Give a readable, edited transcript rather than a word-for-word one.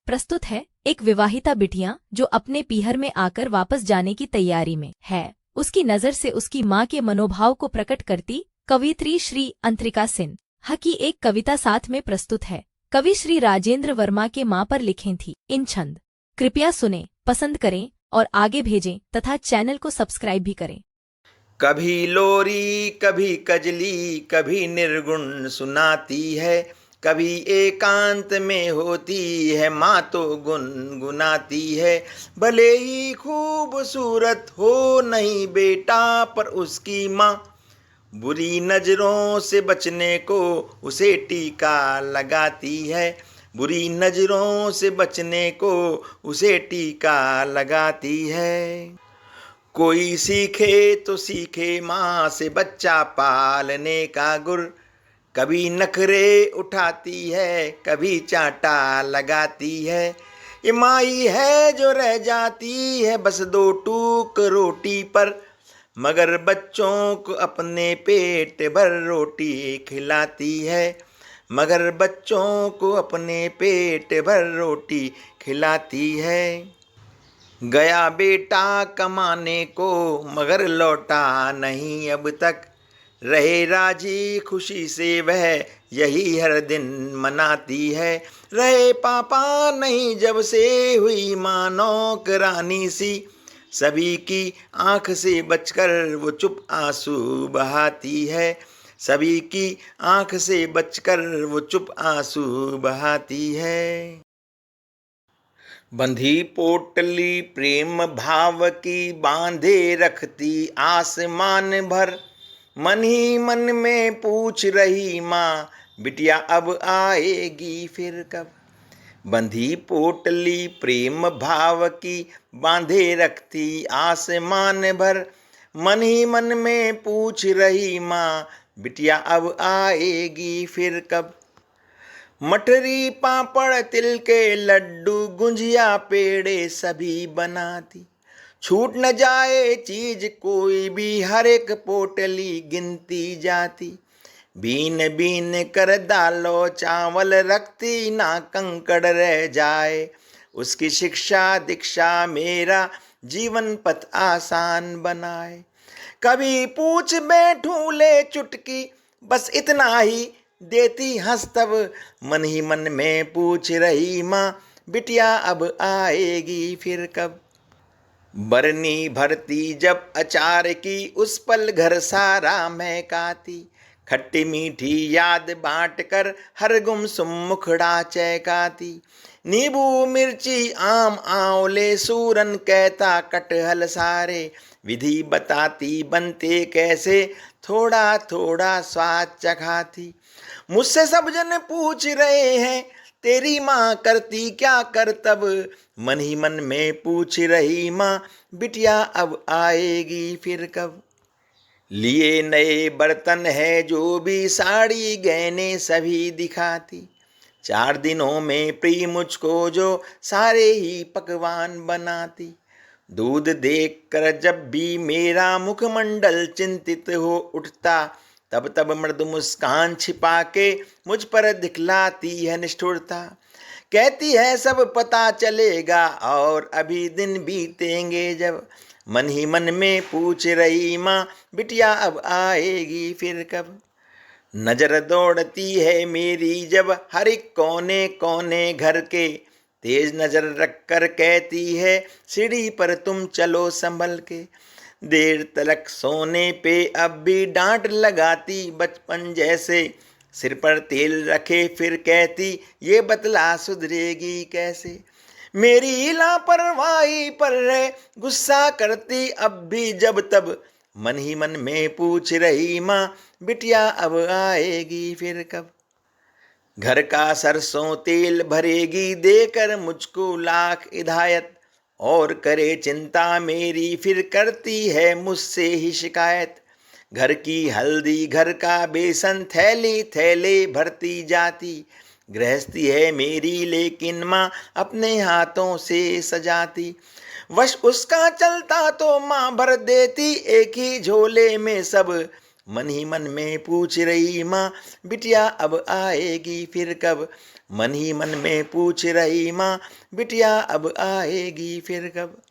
प्रस्तुत है एक विवाहिता बिटिया जो अपने पीहर में आकर वापस जाने की तैयारी में है। उसकी नज़र से उसकी माँ के मनोभाव को प्रकट करती कवियत्री श्री अंतरिका सिन्हा की एक कविता साथ में प्रस्तुत है। कवि श्री राजेंद्र वर्मा के माँ पर लिखे थी इन छंद। कृपया सुने, पसंद करें और आगे भेजें तथा चैनल को सब्सक्राइब भी करें। कभी लोरी कभी कजली कभी निर्गुण सुनाती है, कभी एकांत में होती है माँ तो गुनगुनाती है। भले ही खूबसूरत हो नहीं बेटा पर उसकी माँ, बुरी नजरों से बचने को उसे टीका लगाती है। बुरी नजरों से बचने को उसे टीका लगाती है। कोई सीखे तो सीखे माँ से बच्चा पालने का गुर, कभी नखरे उठाती है कभी चांटा लगाती है। ये माई है जो रह जाती है बस दो टूक रोटी पर, मगर बच्चों को अपने पेट भर रोटी खिलाती है। मगर बच्चों को अपने पेट भर रोटी खिलाती है। गया बेटा कमाने को मगर लौटा नहीं अब तक, रहे राजी खुशी से वह यही हर दिन मनाती है। रहे पापा नहीं जब से हुई माँ नौकरानी सी, सभी की आंख से बचकर वो चुप आंसू बहाती है। सभी की आंख से बचकर वो चुप आंसू बहाती है। बंधी पोटली प्रेम भाव की बांधे रखती आसमान भर, मन ही मन में पूछ रही माँ बिटिया अब आएगी फिर कब। बंधी पोटली प्रेम भाव की बांधे रखती आसमान भर, मन ही मन में पूछ रही माँ बिटिया अब आएगी फिर कब। मठरी पापड़ तिल के लड्डू गुंजिया पेड़े सभी बनाती, छूट न जाए चीज कोई भी हर एक पोटली गिनती जाती। बीन बीन कर दालो चावल रखती ना कंकड़ रह जाए, उसकी शिक्षा दीक्षा मेरा जीवन पथ आसान बनाए। कभी पूछ बैठूं ले चुटकी बस इतना ही देती हंस तब, मन ही मन में पूछ रही माँ बिटिया अब आएगी फिर कब। बरनी भरती जब अचार की उस पल घर सारा महकाती, खट्टी मीठी याद बांट कर हर गुमसुम मुखड़ा चहकाती। नींबू मिर्ची आम आंवले सूरन कहता कटहल सारे, विधि बताती बनते कैसे थोड़ा थोड़ा स्वाद चखाती। मुझसे सब जन पूछ रहे हैं तेरी माँ करती क्या करतब, मन ही मन में पूछ रही माँ बिटिया अब आएगी फिर कब। लिए नए बर्तन है जो भी साड़ी गहने सभी दिखाती, 4 दिनों में प्रिय मुझको जो सारे ही पकवान बनाती। दूध देख कर जब भी मेरा मुखमंडल चिंतित हो उठता, तब तब मृद मुस्कान छिपा के मुझ पर दिखलाती है निष्ठुरता। कहती है सब पता चलेगा और अभी दिन बीतेंगे जब, मन ही मन में पूछ रही माँ बिटिया अब आएगी फिर कब। नजर दौड़ती है मेरी जब हर एक कोने कोने घर के, तेज नजर रख कर कहती है सीढ़ी पर तुम चलो संभल के। देर तलक सोने पे अब भी डांट लगाती बचपन जैसे, सिर पर तेल रखे फिर कहती ये बतला सुधरेगी कैसे। मेरी लापरवाही पर गुस्सा करती अब भी जब तब, मन ही मन में पूछ रही माँ बिटिया अब आएगी फिर कब। घर का सरसों तेल भरेगी देकर मुझको लाख हिदायत, और करे चिंता मेरी फिर करती है मुझसे ही शिकायत। घर की हल्दी घर का बेसन थैली थैले भरती जाती, गृहस्थी है मेरी लेकिन माँ अपने हाथों से सजाती। वश उसका चलता तो माँ भर देती एक ही झोले में सब, मन ही मन में पूछ रही माँ बिटिया अब आएगी फिर कब। मन ही मन में पूछ रही माँ, बिटिया अब आएगी फिर कब।